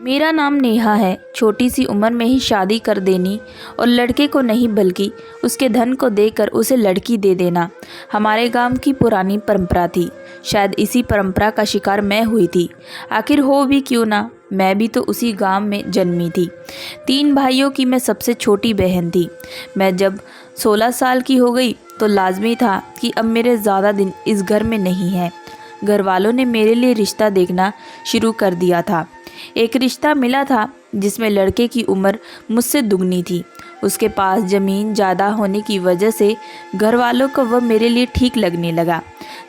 मेरा नाम नेहा है। छोटी सी उम्र में ही शादी कर देनी और लड़के को नहीं बल्कि उसके धन को देकर उसे लड़की दे देना हमारे गांव की पुरानी परंपरा थी। शायद इसी परंपरा का शिकार मैं हुई थी। आखिर हो भी क्यों ना, मैं भी तो उसी गांव में जन्मी थी। 3 भाइयों की मैं सबसे छोटी बहन थी। मैं जब 16 साल की हो गई तो लाजमी था कि अब मेरे ज़्यादा दिन इस घर में नहीं हैं। घर वालों ने मेरे लिए रिश्ता देखना शुरू कर दिया था। एक रिश्ता मिला था जिसमें लड़के की उम्र मुझसे दुगनी थी। उसके पास ज़मीन ज़्यादा होने की वजह से घर वालों को वह मेरे लिए ठीक लगने लगा।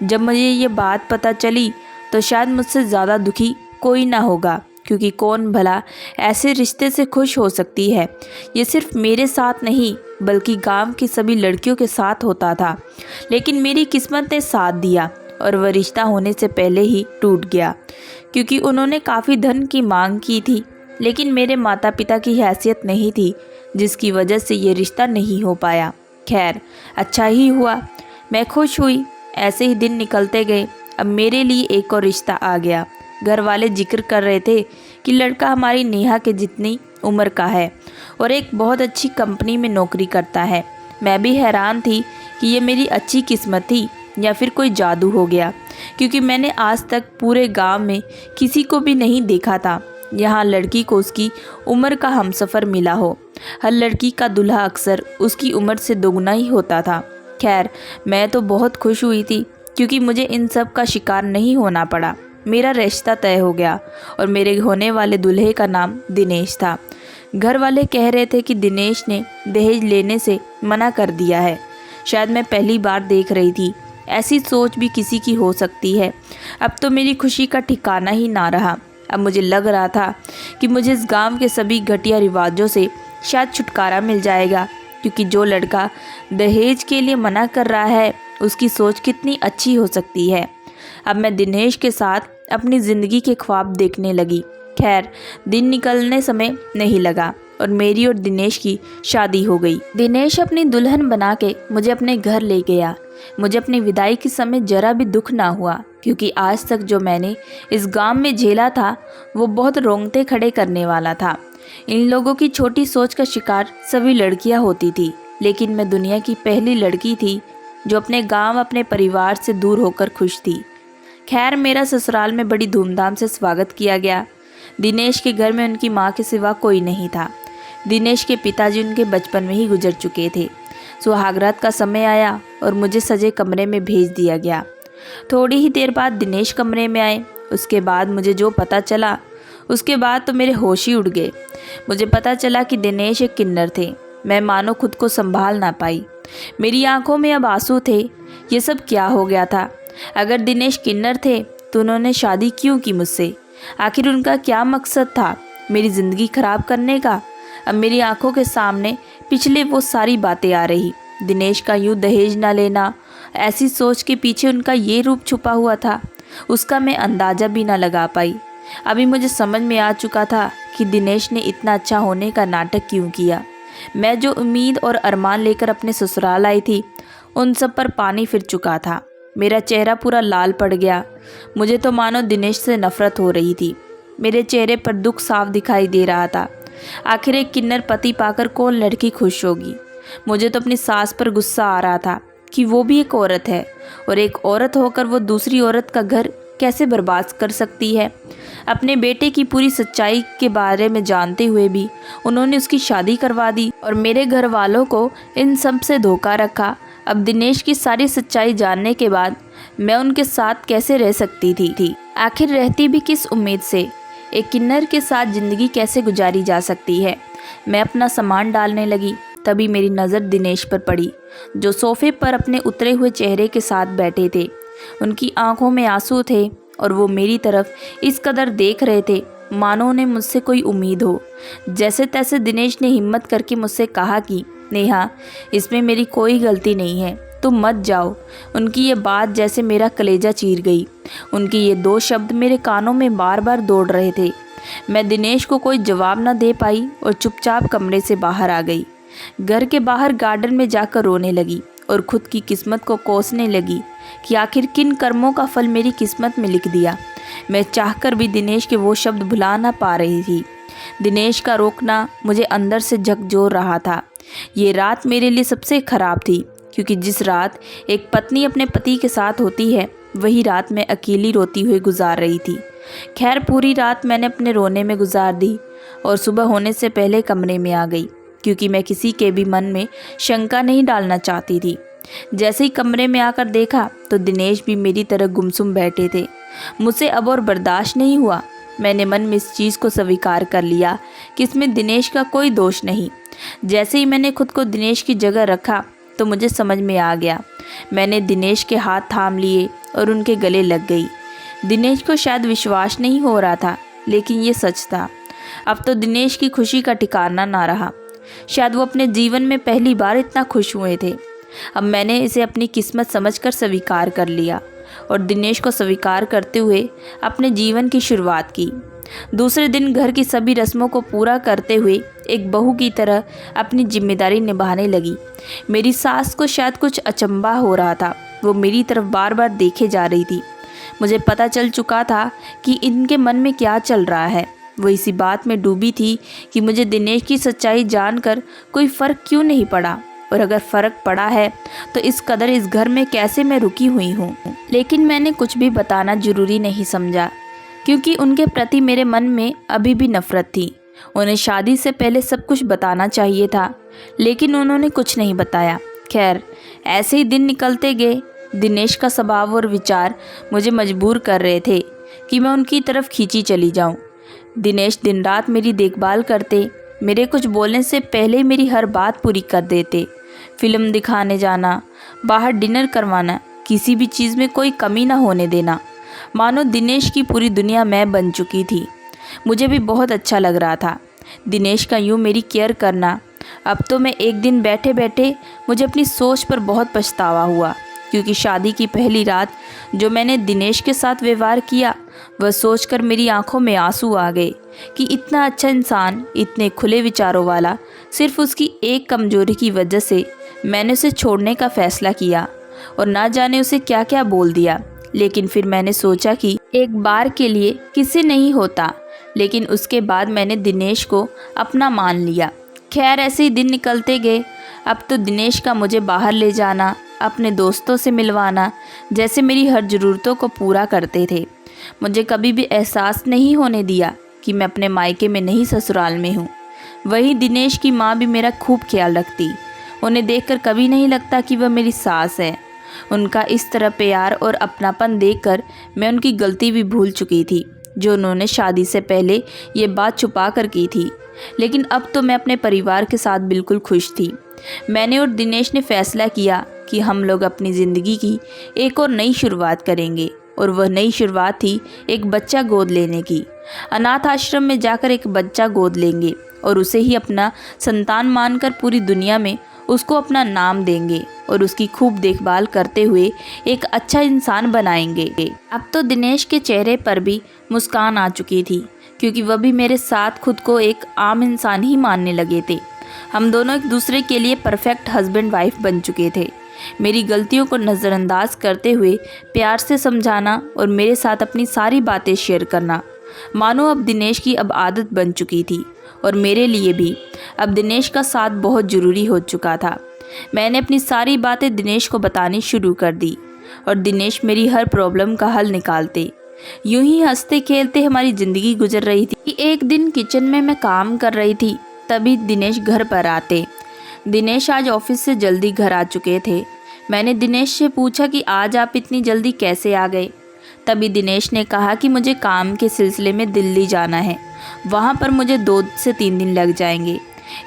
जब मुझे ये बात पता चली तो शायद मुझसे ज़्यादा दुखी कोई ना होगा, क्योंकि कौन भला ऐसे रिश्ते से खुश हो सकती है। ये सिर्फ मेरे साथ नहीं बल्कि गांव की सभी लड़कियों के साथ होता था। लेकिन मेरी किस्मत ने साथ दिया और वह रिश्ता होने से पहले ही टूट गया, क्योंकि उन्होंने काफ़ी धन की मांग की थी। लेकिन मेरे माता पिता की हैसियत नहीं थी, जिसकी वजह से ये रिश्ता नहीं हो पाया। खैर, अच्छा ही हुआ, मैं खुश हुई। ऐसे ही दिन निकलते गए। अब मेरे लिए एक और रिश्ता आ गया। घर वाले जिक्र कर रहे थे कि लड़का हमारी नेहा के जितनी उम्र का है और एक बहुत अच्छी कंपनी में नौकरी करता है। मैं भी हैरान थी कि ये मेरी अच्छी किस्मत थी या फिर कोई जादू हो गया, क्योंकि मैंने आज तक पूरे गांव में किसी को भी नहीं देखा था यहाँ लड़की को उसकी उम्र का हमसफ़र मिला हो। हर लड़की का दूल्हा अक्सर उसकी उम्र से दोगुना ही होता था। खैर, मैं तो बहुत खुश हुई थी क्योंकि मुझे इन सब का शिकार नहीं होना पड़ा। मेरा रिश्ता तय हो गया और मेरे होने वाले दूल्हे का नाम दिनेश था। घर वाले कह रहे थे कि दिनेश ने दहेज लेने से मना कर दिया है। शायद मैं पहली बार देख रही थी। ऐसी सोच भी किसी की हो सकती है। अब तो मेरी खुशी का ठिकाना ही ना रहा। अब मुझे लग रहा था कि मुझे इस गांव के सभी घटिया रिवाजों से शायद छुटकारा मिल जाएगा, क्योंकि जो लड़का दहेज के लिए मना कर रहा है उसकी सोच कितनी अच्छी हो सकती है। अब मैं दिनेश के साथ अपनी ज़िंदगी के ख्वाब देखने लगी। खैर, दिन निकलने समय नहीं लगा और मेरी और दिनेश की शादी हो गई। दिनेश अपनी दुल्हन बना के मुझे अपने घर ले गया। मुझे अपनी विदाई के समय जरा भी दुख ना हुआ, क्योंकि आज तक जो मैंने इस गांव में झेला था वो बहुत रोंगटे खड़े करने वाला था। इन लोगों की छोटी सोच का शिकार सभी लड़कियां होती थी, लेकिन मैं दुनिया की पहली लड़की थी जो अपने गांव, अपने परिवार से दूर होकर खुश थी। खैर, मेरा ससुराल में बड़ी धूमधाम से स्वागत किया गया। दिनेश के घर में उनकी माँ के सिवा कोई नहीं था। दिनेश के पिताजी उनके बचपन में ही गुजर चुके थे। सुहागरात का समय आया और मुझे सजे कमरे में भेज दिया गया। थोड़ी ही देर बाद दिनेश कमरे में आए। उसके बाद मुझे जो पता चला, उसके बाद तो मेरे होश ही उड़ गए। मुझे पता चला कि दिनेश एक किन्नर थे। मैं मानो खुद को संभाल ना पाई। मेरी आंखों में अब आंसू थे। ये सब क्या हो गया था? अगर दिनेश किन्नर थे तो उन्होंने शादी क्यों की मुझसे? आखिर उनका क्या मकसद था? मेरी ज़िंदगी खराब करने का? अब मेरी आंखों के सामने पिछले वो सारी बातें आ रही। दिनेश का यूँ दहेज ना लेना, ऐसी सोच के पीछे उनका ये रूप छुपा हुआ था, उसका मैं अंदाज़ा भी ना लगा पाई। अभी मुझे समझ में आ चुका था कि दिनेश ने इतना अच्छा होने का नाटक क्यों किया। मैं जो उम्मीद और अरमान लेकर अपने ससुराल आई थी, उन सब पर पानी फिर चुका था। मेरा चेहरा पूरा लाल पड़ गया। मुझे तो मानो दिनेश से नफरत हो रही थी। मेरे चेहरे पर दुख साफ दिखाई दे रहा था। आखिर एक किन्नर पति पाकर कौन लड़की खुश होगी? मुझे तो अपनी सास पर गुस्सा आ रहा था कि वो भी एक औरत है और एक औरत होकर वो दूसरी औरत का घर कैसे बर्बाद कर सकती है। अपने बेटे की पूरी सच्चाई के बारे में जानते हुए भी उन्होंने उसकी शादी करवा दी और मेरे घर वालों को इन सब से धोखा रखा। अब दिनेश की सारी सच्चाई जानने के बाद मैं उनके साथ कैसे रह सकती थी? आखिर रहती भी किस उम्मीद से? एक किन्नर के साथ ज़िंदगी कैसे गुजारी जा सकती है? मैं अपना सामान डालने लगी, तभी मेरी नज़र दिनेश पर पड़ी, जो सोफे पर अपने उतरे हुए चेहरे के साथ बैठे थे। उनकी आंखों में आंसू थे और वो मेरी तरफ इस कदर देख रहे थे मानो उन्हें मुझसे कोई उम्मीद हो। जैसे तैसे दिनेश ने हिम्मत करके मुझसे कहा कि नेहा, इसमें मेरी कोई गलती नहीं है, तुम मत जाओ। उनकी ये बात जैसे मेरा कलेजा चीर गई। उनकी ये 2 शब्द मेरे कानों में बार बार दौड़ रहे थे। मैं दिनेश को कोई जवाब न दे पाई और चुपचाप कमरे से बाहर आ गई। घर के बाहर गार्डन में जाकर रोने लगी और खुद की किस्मत को कोसने लगी कि आखिर किन कर्मों का फल मेरी किस्मत में लिख दिया। मैं चाहकर भी दिनेश के वो शब्द भुला ना पा रही थी। दिनेश का रोकना मुझे अंदर से झकझोर रहा था। ये रात मेरे लिए सबसे ख़राब थी, क्योंकि जिस रात एक पत्नी अपने पति के साथ होती है, वही रात मैं अकेली रोती हुई गुजार रही थी। खैर, पूरी रात मैंने अपने रोने में गुजार दी और सुबह होने से पहले कमरे में आ गई, क्योंकि मैं किसी के भी मन में शंका नहीं डालना चाहती थी। जैसे ही कमरे में आकर देखा तो दिनेश भी मेरी तरह गुमसुम बैठे थे। मुझसे अब और बर्दाश्त नहीं हुआ। मैंने मन में इस चीज़ को स्वीकार कर लिया कि इसमें दिनेश का कोई दोष नहीं। जैसे ही मैंने खुद को दिनेश की जगह रखा तो मुझे समझ में आ गया। मैंने दिनेश के हाथ थाम लिए और उनके गले लग गई। दिनेश को शायद विश्वास नहीं हो रहा था, लेकिन ये सच था। अब तो दिनेश की खुशी का ठिकाना ना रहा। शायद वो अपने जीवन में पहली बार इतना खुश हुए थे। अब मैंने इसे अपनी किस्मत समझकर स्वीकार कर लिया और दिनेश को स्वीकार करते हुए अपने जीवन की शुरुआत की। दूसरे दिन घर की सभी रस्मों को पूरा करते हुए एक बहू की तरह अपनी जिम्मेदारी निभाने लगी। मेरी सास को शायद कुछ अचंभा हो रहा था। वो मेरी तरफ बार बार देखे जा रही थी। मुझे पता चल चुका था कि इनके मन में क्या चल रहा है। वो इसी बात में डूबी थी कि मुझे दिनेश की सच्चाई जानकर कोई फ़र्क क्यों नहीं पड़ा, और अगर फ़र्क पड़ा है तो इस कदर इस घर में कैसे मैं रुकी हुई हूँ। लेकिन मैंने कुछ भी बताना ज़रूरी नहीं समझा, क्योंकि उनके प्रति मेरे मन में अभी भी नफ़रत थी। उन्हें शादी से पहले सब कुछ बताना चाहिए था, लेकिन उन्होंने कुछ नहीं बताया। खैर, ऐसे ही दिन निकलते गए। दिनेश का स्वभाव और विचार मुझे मजबूर कर रहे थे कि मैं उनकी तरफ खींची चली जाऊं। दिनेश दिन रात मेरी देखभाल करते, मेरे कुछ बोलने से पहले ही मेरी हर बात पूरी कर देते। फिल्म दिखाने जाना, बाहर डिनर करवाना, किसी भी चीज़ में कोई कमी ना होने देना। मानो दिनेश की पूरी दुनिया मैं बन चुकी थी। मुझे भी बहुत अच्छा लग रहा था दिनेश का यूँ मेरी केयर करना। अब तो मैं एक दिन बैठे बैठे मुझे अपनी सोच पर बहुत पछतावा हुआ, क्योंकि शादी की पहली रात जो मैंने दिनेश के साथ व्यवहार किया, वह सोचकर मेरी आंखों में आंसू आ गए कि इतना अच्छा इंसान, इतने खुले विचारों वाला, सिर्फ उसकी एक कमजोरी की वजह से मैंने उसे छोड़ने का फैसला किया और ना जाने उसे क्या क्या बोल दिया। लेकिन फिर मैंने सोचा कि एक बार के लिए किसी नहीं होता, लेकिन उसके बाद मैंने दिनेश को अपना मान लिया। खैर, ऐसे ही दिन निकलते गए। अब तो दिनेश का मुझे बाहर ले जाना, अपने दोस्तों से मिलवाना, जैसे मेरी हर ज़रूरतों को पूरा करते थे। मुझे कभी भी एहसास नहीं होने दिया कि मैं अपने मायके में नहीं, ससुराल में हूँ। वहीं दिनेश की माँ भी मेरा खूब ख्याल रखती। उन्हें देखकर कभी नहीं लगता कि वह मेरी सास है। उनका इस तरह प्यार और अपनापन देखकर मैं उनकी गलती भी भूल चुकी थी, जो उन्होंने शादी से पहले ये बात छुपा कर की थी। लेकिन अब तो मैं अपने परिवार के साथ बिल्कुल खुश थी। मैंने और दिनेश ने फैसला किया कि हम लोग अपनी ज़िंदगी की एक और नई शुरुआत करेंगे, और वह नई शुरुआत थी एक बच्चा गोद लेने की। अनाथ आश्रम में जाकर एक बच्चा गोद लेंगे और उसे ही अपना संतान मानकर पूरी दुनिया में उसको अपना नाम देंगे और उसकी खूब देखभाल करते हुए एक अच्छा इंसान बनाएंगे। अब तो दिनेश के चेहरे पर भी मुस्कान आ चुकी थी, क्योंकि वह भी मेरे साथ खुद को एक आम इंसान ही मानने लगे थे। हम दोनों एक दूसरे के लिए परफेक्ट हस्बैंड वाइफ बन चुके थे। मेरी गलतियों को नज़रअंदाज करते हुए प्यार से समझाना और मेरे साथ अपनी सारी बातें शेयर करना, मानो अब दिनेश की अब आदत बन चुकी थी। और मेरे लिए भी अब दिनेश का साथ बहुत ज़रूरी हो चुका था। मैंने अपनी सारी बातें दिनेश को बतानी शुरू कर दी और दिनेश मेरी हर प्रॉब्लम का हल निकालते। यूं ही हंसते खेलते हमारी ज़िंदगी गुजर रही थी। एक दिन किचन में मैं काम कर रही थी, तभी दिनेश घर पर आते। दिनेश आज ऑफिस से जल्दी घर आ चुके थे। मैंने दिनेश से पूछा कि आज आप इतनी जल्दी कैसे आ गए। तभी दिनेश ने कहा कि मुझे काम के सिलसिले में दिल्ली जाना है, वहाँ पर मुझे 2 से 3 दिन लग जाएंगे।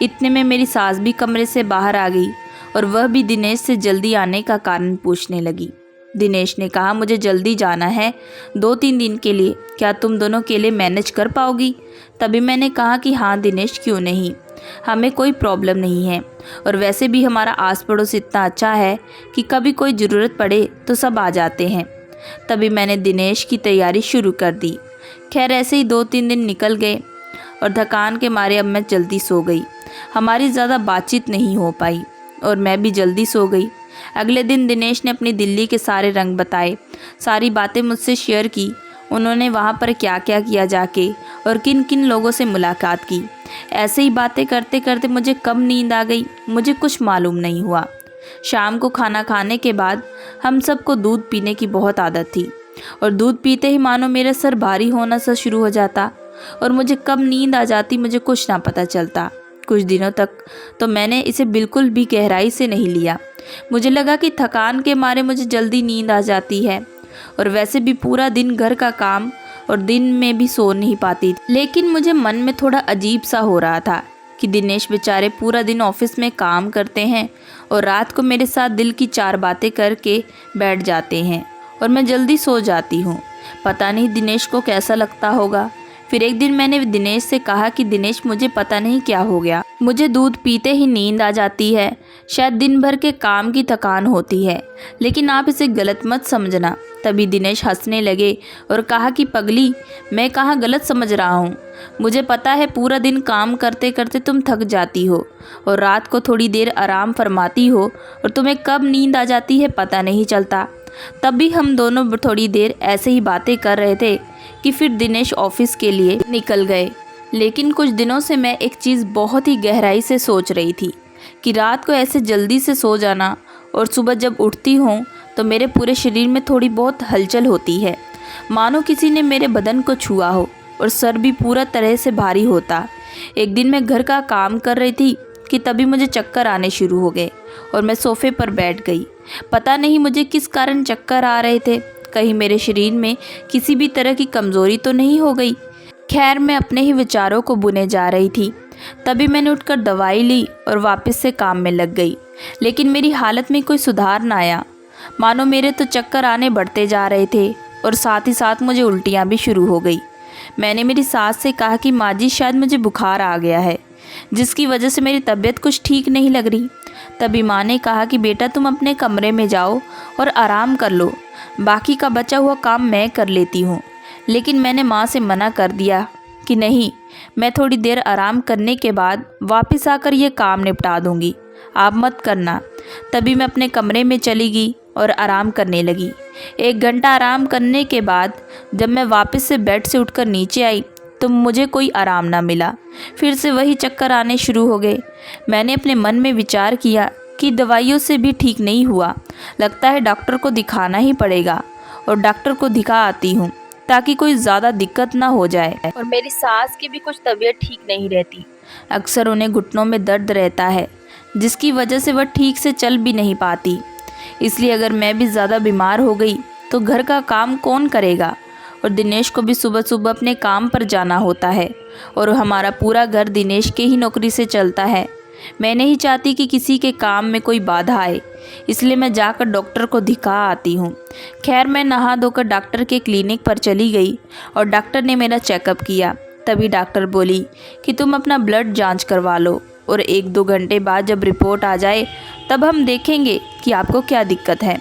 इतने में मेरी सास भी कमरे से बाहर आ गई और वह भी दिनेश से जल्दी आने का कारण पूछने लगी। दिनेश ने कहा, मुझे जल्दी जाना है 2-3 दिन के लिए, क्या तुम दोनों के लिए मैनेज कर पाओगी? तभी मैंने कहा कि हाँ दिनेश, क्यों नहीं, हमें कोई प्रॉब्लम नहीं है, और वैसे भी हमारा आस पड़ोस इतना अच्छा है कि कभी कोई ज़रूरत पड़े तो सब आ जाते हैं। तभी मैंने दिनेश की तैयारी शुरू कर दी। खैर, ऐसे ही 2-3 दिन निकल गए और थकान के मारे अब मैं जल्दी सो गई। हमारी ज़्यादा बातचीत नहीं हो पाई और मैं भी जल्दी सो गई। अगले दिन दिनेश ने अपनी दिल्ली के सारे रंग बताए, सारी बातें मुझसे शेयर की उन्होंने वहाँ पर क्या क्या किया जाके और किन किन लोगों से मुलाकात की। ऐसे ही बातें करते करते मुझे कब नींद आ गई मुझे कुछ मालूम नहीं हुआ। शाम को खाना खाने के बाद हम सबको दूध पीने की बहुत आदत थी और दूध पीते ही मानो मेरा सर भारी होना सा शुरू हो जाता और मुझे कब नींद आ जाती मुझे कुछ ना पता चलता। कुछ दिनों तक तो मैंने इसे बिल्कुल भी गहराई से नहीं लिया। मुझे लगा कि थकान के मारे मुझे जल्दी नींद आ जाती है और वैसे भी पूरा दिन घर का काम और दिन में भी सो नहीं पाती। लेकिन मुझे मन में थोड़ा अजीब सा हो रहा था कि दिनेश बेचारे पूरा दिन ऑफिस में काम करते हैं और रात को मेरे साथ दिल की 4 बातें करके बैठ जाते हैं और मैं जल्दी सो जाती हूँ। पता नहीं दिनेश को कैसा लगता होगा। फिर एक दिन मैंने दिनेश से कहा कि दिनेश मुझे पता नहीं क्या हो गया, मुझे दूध पीते ही नींद आ जाती है, शायद दिन भर के काम की थकान होती है, लेकिन आप इसे गलत मत समझना। तभी दिनेश हंसने लगे और कहा कि पगली, मैं कहाँ गलत समझ रहा हूँ। मुझे पता है पूरा दिन काम करते करते तुम थक जाती हो और रात को थोड़ी देर आराम फरमाती हो और तुम्हें कब नींद आ जाती है पता नहीं चलता। तब भी हम दोनों थोड़ी देर ऐसे ही बातें कर रहे थे कि फिर दिनेश ऑफिस के लिए निकल गए। लेकिन कुछ दिनों से मैं एक चीज़ बहुत ही गहराई से सोच रही थी कि रात को ऐसे जल्दी से सो जाना और सुबह जब उठती हूँ तो मेरे पूरे शरीर में थोड़ी बहुत हलचल होती है, मानो किसी ने मेरे बदन को छुआ हो और सर भी पूरा तरह से भारी होता। एक दिन मैं घर का काम कर रही थी कि तभी मुझे चक्कर आने शुरू हो गए और मैं सोफे पर बैठ गई। पता नहीं मुझे किस कारण चक्कर आ रहे थे, कहीं मेरे शरीर में किसी भी तरह की कमज़ोरी तो नहीं हो गई। खैर मैं अपने ही विचारों को बुने जा रही थी, तभी मैंने उठकर दवाई ली और वापस से काम में लग गई। लेकिन मेरी हालत में कोई सुधार ना आया, मानो मेरे तो चक्कर आने बढ़ते जा रहे थे और साथ ही साथ मुझे उल्टियाँ भी शुरू हो गई। मैंने मेरी सास से कहा कि माँ जी शायद मुझे बुखार आ गया है, जिसकी वजह से मेरी तबीयत कुछ ठीक नहीं लग रही। तभी माँ ने कहा कि बेटा तुम अपने कमरे में जाओ और आराम कर लो, बाकी का बचा हुआ काम मैं कर लेती हूँ। लेकिन मैंने माँ से मना कर दिया कि नहीं, मैं थोड़ी देर आराम करने के बाद वापस आकर ये काम निपटा दूँगी, आप मत करना। तभी मैं अपने कमरे में चली गई और आराम करने लगी। 1 घंटा आराम करने के बाद जब मैं वापस से बेड से उठकर नीचे आई तो मुझे कोई आराम ना मिला, फिर से वही चक्कर आने शुरू हो गए। मैंने अपने मन में विचार किया कि दवाइयों से भी ठीक नहीं हुआ, लगता है डॉक्टर को दिखाना ही पड़ेगा और डॉक्टर को दिखा आती हूँ ताकि कोई ज़्यादा दिक्कत ना हो जाए। और मेरी सास की भी कुछ तबीयत ठीक नहीं रहती, अक्सर उन्हें घुटनों में दर्द रहता है जिसकी वजह से वह ठीक से चल भी नहीं पाती। इसलिए अगर मैं भी ज़्यादा बीमार हो गई तो घर का काम कौन करेगा, और दिनेश को भी सुबह सुबह अपने काम पर जाना होता है और हमारा पूरा घर दिनेश के ही नौकरी से चलता है। मैं नहीं चाहती कि किसी के काम में कोई बाधा आए, इसलिए मैं जाकर डॉक्टर को दिखा आती हूँ। खैर मैं नहा धोकर डॉक्टर के क्लिनिक पर चली गई और डॉक्टर ने मेरा चेकअप किया। तभी डॉक्टर बोली कि तुम अपना ब्लड जांच करवा लो और 1-2 घंटे बाद जब रिपोर्ट आ जाए तब हम देखेंगे कि आपको क्या दिक्कत है।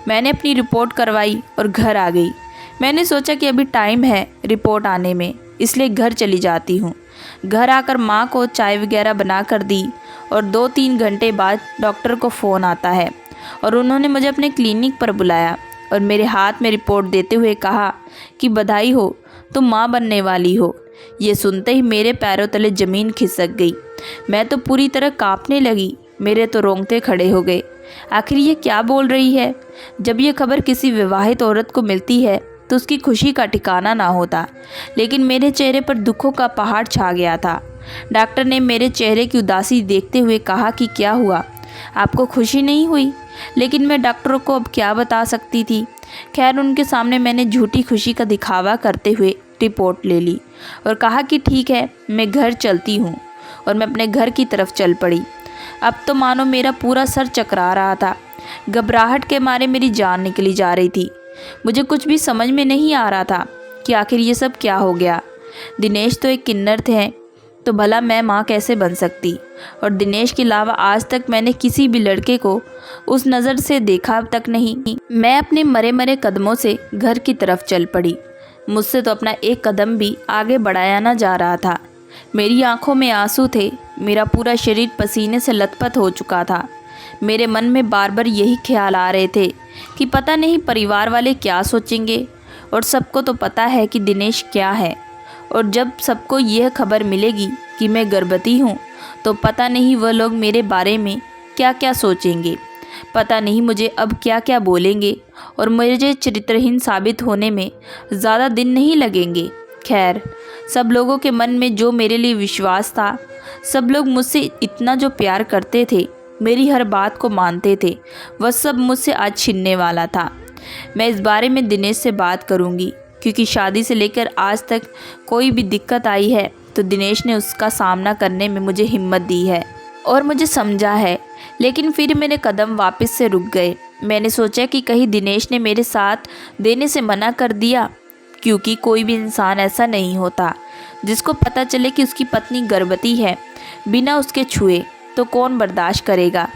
मैंने अपनी रिपोर्ट करवाई और घर आ गई। मैंने सोचा कि अभी टाइम है रिपोर्ट आने में, इसलिए घर चली जाती हूँ। घर आकर माँ को चाय वगैरह बना कर दी और 2-3 घंटे बाद डॉक्टर को फ़ोन आता है और उन्होंने मुझे अपने क्लिनिक पर बुलाया और मेरे हाथ में रिपोर्ट देते हुए कहा कि बधाई हो, तुम माँ बनने वाली हो। ये सुनते ही मेरे पैरों तले ज़मीन खिसक गई। मैं तो पूरी तरह काँपने लगी, मेरे तो रोंगटे खड़े हो गए। आखिर ये क्या बोल रही है। जब ये खबर किसी विवाहित औरत को मिलती है तो उसकी खुशी का ठिकाना ना होता, लेकिन मेरे चेहरे पर दुखों का पहाड़ छा गया था। डॉक्टर ने मेरे चेहरे की उदासी देखते हुए कहा कि क्या हुआ, आपको खुशी नहीं हुई। लेकिन मैं डॉक्टरों को अब क्या बता सकती थी। खैर उनके सामने मैंने झूठी खुशी का दिखावा करते हुए रिपोर्ट ले ली और कहा कि ठीक है, मैं घर चलती हूँ, और मैं अपने घर की तरफ चल पड़ी। अब तो मानो मेरा पूरा सर चकरा रहा था, घबराहट के मारे मेरी जान निकली जा रही थी। मुझे कुछ भी समझ में नहीं आ रहा था कि आखिर ये सब क्या हो गया। दिनेश तो एक किन्नर थे, तो भला मैं माँ कैसे बन सकती, और दिनेश के अलावा आज तक मैंने किसी भी लड़के को उस नज़र से देखा तक नहीं। मैं अपने मरे मरे कदमों से घर की तरफ चल पड़ी। मुझसे तो अपना एक कदम भी आगे बढ़ाया ना जा रहा था। मेरी आंखों में आंसू थे, मेरा पूरा शरीर पसीने से लथपथ हो चुका था। मेरे मन में बार बार यही ख्याल आ रहे थे कि पता नहीं परिवार वाले क्या सोचेंगे और सबको तो पता है कि दिनेश क्या है। और जब सबको यह खबर मिलेगी कि मैं गर्भवती हूँ तो पता नहीं वह लोग मेरे बारे में क्या क्या सोचेंगे। पता नहीं मुझे अब क्या क्या बोलेंगे और मुझे चरित्रहीन साबित होने में ज़्यादा दिन नहीं लगेंगे। खैर, सब लोगों के मन में जो मेरे लिए विश्वास था, सब लोग मुझसे इतना जो प्यार करते थे, मेरी हर बात को मानते थे, वह सब मुझसे आज छिनने वाला था। मैं इस बारे में दिनेश से बात करूंगी, क्योंकि शादी से लेकर आज तक कोई भी दिक्कत आई है तो दिनेश ने उसका सामना करने में मुझे हिम्मत दी है और मुझे समझा है। लेकिन फिर मेरे कदम वापस से रुक गए। मैंने सोचा कि कहीं दिनेश ने मेरे साथ देने से मना कर दिया, क्योंकि कोई भी इंसान ऐसा नहीं होता जिसको पता चले कि उसकी पत्नी गर्भवती है बिना उसके छुए, तो कौन बर्दाश्त करेगा।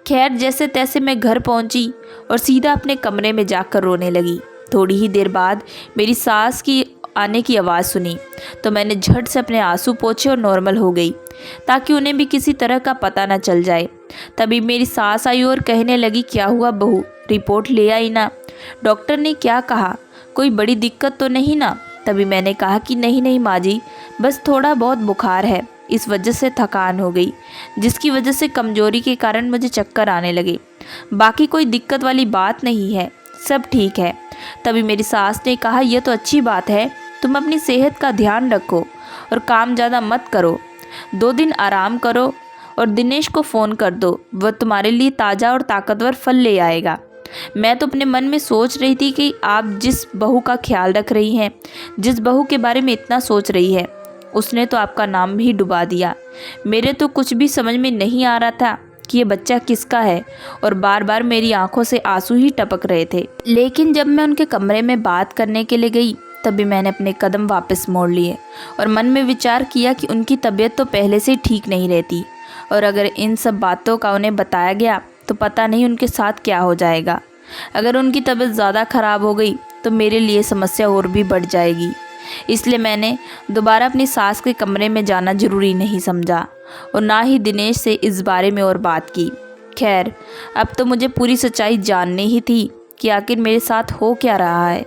खैर, जैसे तैसे मैं घर पहुंची और सीधा अपने कमरे में जाकर रोने लगी। थोड़ी ही देर बाद मेरी सास की आने की आवाज़ सुनी तो मैंने झट से अपने आंसू पोंछे और नॉर्मल हो गई, ताकि उन्हें भी किसी तरह का पता न चल जाए। तभी मेरी सास आई और कहने लगी, क्या हुआ बहू, रिपोर्ट ले आई ना? डॉक्टर ने क्या कहा? कोई बड़ी दिक्कत तो नहीं ना? तभी मैंने कहा कि नहीं नहीं माँ जी, बस थोड़ा बहुत बुखार है, इस वजह से थकान हो गई, जिसकी वजह से कमजोरी के कारण मुझे चक्कर आने लगे। बाकी कोई दिक्कत वाली बात नहीं है, सब ठीक है। तभी मेरी सास ने कहा, यह तो अच्छी बात है, तुम अपनी सेहत का ध्यान रखो और काम ज़्यादा मत करो, 2 दिन आराम करो और दिनेश को फ़ोन कर दो, वह तुम्हारे लिए ताज़ा और ताकतवर फल ले आएगा। मैं तो अपने मन में सोच रही थी कि आप जिस बहू का ख्याल रख रही हैं, जिस बहू के बारे में इतना सोच रही है, उसने तो आपका नाम भी डुबा दिया। मेरे तो कुछ भी समझ में नहीं आ रहा था कि ये बच्चा किसका है और बार बार मेरी आंखों से आंसू ही टपक रहे थे। लेकिन जब मैं उनके कमरे में बात करने के लिए गई तभी मैंने अपने कदम वापस मोड़ लिए और मन में विचार किया कि उनकी तबीयत तो पहले से ठीक नहीं रहती, और अगर इन सब बातों का उन्हें बताया गया तो पता नहीं उनके साथ क्या हो जाएगा। अगर उनकी तबीयत ज़्यादा ख़राब हो गई तो मेरे लिए समस्या और भी बढ़ जाएगी। इसलिए मैंने दोबारा अपनी सास के कमरे में जाना ज़रूरी नहीं समझा और ना ही दिनेश से इस बारे में और बात की। खैर, अब तो मुझे पूरी सच्चाई जाननी ही थी कि आखिर मेरे साथ हो क्या रहा है।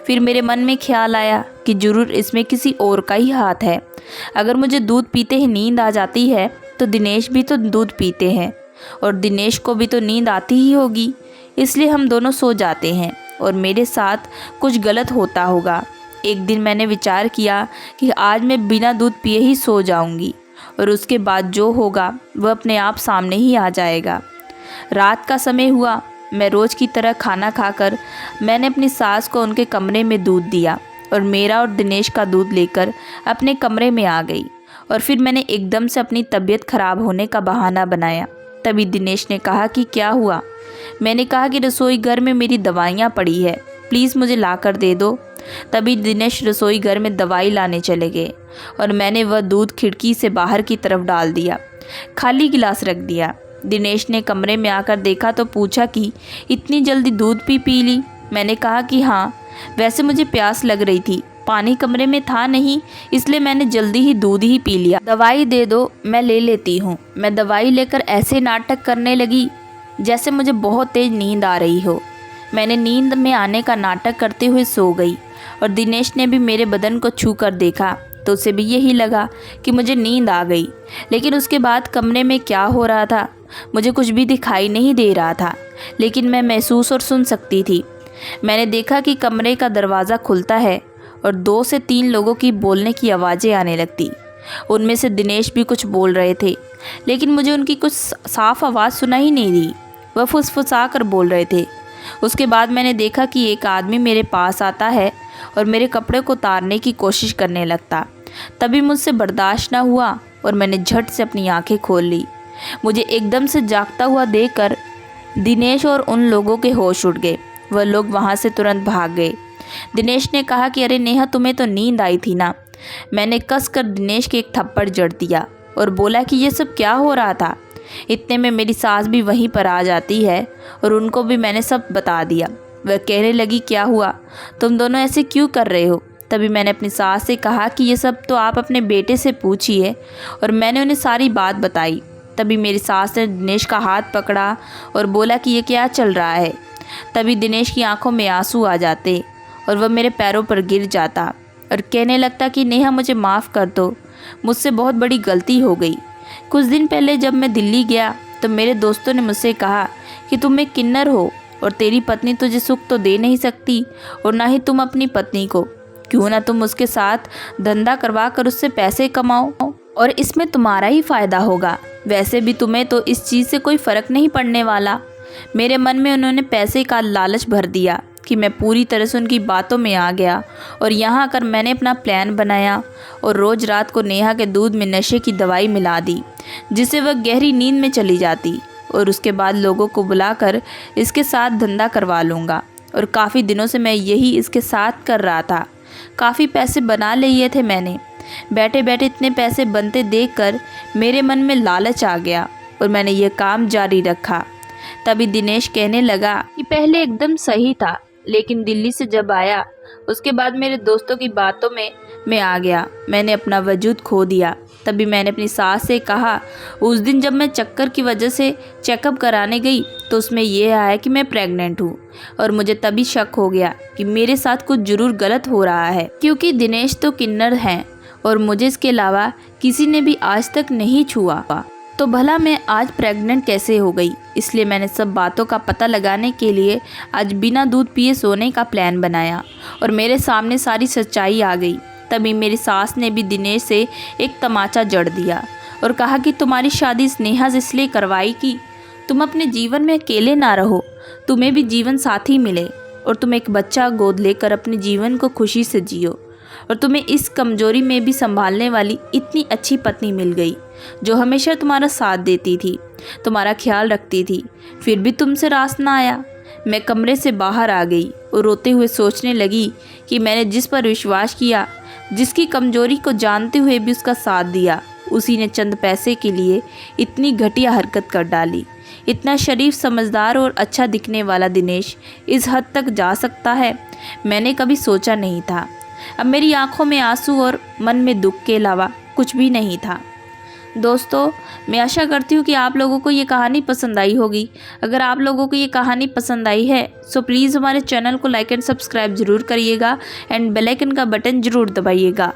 फिर मेरे मन में ख्याल आया कि ज़रूर इसमें किसी और का ही हाथ है। अगर मुझे दूध पीते ही नींद आ जाती है तो दिनेश भी तो दूध पीते हैं और दिनेश को भी तो नींद आती ही होगी, इसलिए हम दोनों सो जाते हैं और मेरे साथ कुछ गलत होता होगा। एक दिन मैंने विचार किया कि आज मैं बिना दूध पिए ही सो जाऊंगी और उसके बाद जो होगा वह अपने आप सामने ही आ जाएगा। रात का समय हुआ। मैं रोज़ की तरह खाना खाकर मैंने अपनी सास को उनके कमरे में दूध दिया और मेरा और दिनेश का दूध लेकर अपने कमरे में आ गई। और फिर मैंने एकदम से अपनी तबीयत खराब होने का बहाना बनाया। तभी दिनेश ने कहा कि क्या हुआ? मैंने कहा कि रसोई घर में मेरी दवाइयाँ पड़ी है, प्लीज़ मुझे ला कर दे दो। तभी दिनेश रसोई घर में दवाई लाने चले गए और मैंने वह दूध खिड़की से बाहर की तरफ डाल दिया, खाली गिलास रख दिया। दिनेश ने कमरे में आकर देखा तो पूछा कि इतनी जल्दी दूध पी ली? मैंने कहा कि हाँ, वैसे मुझे प्यास लग रही थी, पानी कमरे में था नहीं, इसलिए मैंने जल्दी ही दूध ही पी लिया। दवाई दे दो, मैं ले लेती हूँ। मैं दवाई लेकर ऐसे नाटक करने लगी जैसे मुझे बहुत तेज नींद आ रही हो। मैंने नींद में आने का नाटक करते हुए सो गई और दिनेश ने भी मेरे बदन को छू कर देखा तो उसे भी यही लगा कि मुझे नींद आ गई। लेकिन उसके बाद कमरे में क्या हो रहा था मुझे कुछ भी दिखाई नहीं दे रहा था, लेकिन मैं महसूस और सुन सकती थी। मैंने देखा कि कमरे का दरवाज़ा खुलता है और 2 से 3 लोगों की बोलने की आवाज़ें आने लगती। उनमें से दिनेश भी कुछ बोल रहे थे, लेकिन मुझे उनकी कुछ साफ आवाज़ सुनाई नहीं दी, वह फुसफुसा कर बोल रहे थे। उसके बाद मैंने देखा कि एक आदमी मेरे पास आता है और मेरे कपड़े को उतारने की कोशिश करने लगता। तभी मुझसे बर्दाश्त न हुआ और मैंने झट से अपनी आंखें खोल ली। मुझे एकदम से जागता हुआ देखकर दिनेश और उन लोगों के होश उड़ गए। वह लोग वहाँ से तुरंत भाग गए। दिनेश ने कहा कि अरे नेहा, तुम्हें तो नींद आई थी ना? मैंने कसकर दिनेश के एक थप्पड़ जड़ दिया और बोला कि ये सब क्या हो रहा था। इतने में मेरी सास भी वहीं पर आ जाती है और उनको भी मैंने सब बता दिया। वह कहने लगी, क्या हुआ, तुम दोनों ऐसे क्यों कर रहे हो? तभी मैंने अपनी सास से कहा कि ये सब तो आप अपने बेटे से पूछिए, और मैंने उन्हें सारी बात बताई। तभी मेरी सास ने दिनेश का हाथ पकड़ा और बोला कि ये क्या चल रहा है। तभी दिनेश की आंखों में आंसू आ जाते और वह मेरे पैरों पर गिर जाता और कहने लगता कि नेहा मुझे माफ़ कर दो, मुझसे बहुत बड़ी गलती हो गई। कुछ दिन पहले जब मैं दिल्ली गया तो मेरे दोस्तों ने मुझसे कहा कि तुम एक किन्नर हो और तेरी पत्नी तुझे सुख तो दे नहीं सकती और ना ही तुम अपनी पत्नी को। क्यों ना तुम उसके साथ धंधा करवा कर उससे पैसे कमाओ और इसमें तुम्हारा ही फ़ायदा होगा। वैसे भी तुम्हें तो इस चीज़ से कोई फ़र्क नहीं पड़ने वाला। मेरे मन में उन्होंने पैसे का लालच भर दिया कि मैं पूरी तरह से उनकी बातों में आ गया और यहाँ आकर मैंने अपना प्लान बनाया और रोज़ रात को नेहा के दूध में नशे की दवाई मिला दी, जिससे वह गहरी नींद में चली जाती और उसके बाद लोगों को बुलाकर इसके साथ धंधा करवा लूँगा। और काफ़ी दिनों से मैं यही इसके साथ कर रहा था। काफ़ी पैसे बना लिए थे मैंने। बैठे बैठे इतने पैसे बनते देखकर मेरे मन में लालच आ गया और मैंने ये काम जारी रखा। तभी दिनेश कहने लगा कि पहले एकदम सही था, लेकिन दिल्ली से जब आया उसके बाद मेरे दोस्तों की बातों में मैं आ गया, मैंने अपना वजूद खो दिया। तभी मैंने अपनी सास से कहा, उस दिन जब मैं चक्कर की वजह से चेकअप कराने गई तो उसमें यह आया कि मैं प्रेग्नेंट हूँ और मुझे तभी शक हो गया कि मेरे साथ कुछ ज़रूर गलत हो रहा है, क्योंकि दिनेश तो किन्नर हैं और मुझे इसके अलावा किसी ने भी आज तक नहीं छुआ। तो भला मैं आज प्रेग्नेंट कैसे हो गई। इसलिए मैंने सब बातों का पता लगाने के लिए आज बिना दूध पिए सोने का प्लान बनाया और मेरे सामने सारी सच्चाई आ गई। तभी मेरी सास ने भी दिनेश से एक तमाचा जड़ दिया और कहा कि तुम्हारी शादी स्नेहा से इसलिए करवाई कि तुम अपने जीवन में अकेले ना रहो, तुम्हें भी जीवन साथी मिले और तुम एक बच्चा गोद लेकर अपने जीवन को खुशी से जियो। और तुम्हें इस कमजोरी में भी संभालने वाली इतनी अच्छी पत्नी मिल गई जो हमेशा तुम्हारा साथ देती थी, तुम्हारा ख्याल रखती थी। फिर भी तुमसे रास ना आया। मैं कमरे से बाहर आ गई और रोते हुए सोचने लगी कि मैंने जिस पर विश्वास किया, जिसकी कमजोरी को जानते हुए भी उसका साथ दिया, उसी ने चंद पैसे के लिए इतनी घटिया हरकत कर डाली। इतना शरीफ, समझदार और अच्छा दिखने वाला दिनेश इस हद तक जा सकता है, मैंने कभी सोचा नहीं था। अब मेरी आंखों में आंसू और मन में दुख के अलावा कुछ भी नहीं था। दोस्तों, मैं आशा करती हूँ कि आप लोगों को ये कहानी पसंद आई होगी। अगर आप लोगों को ये कहानी पसंद आई है सो प्लीज़ हमारे चैनल को लाइक एंड सब्सक्राइब ज़रूर करिएगा एंड बेल आइकन का बटन ज़रूर दबाइएगा।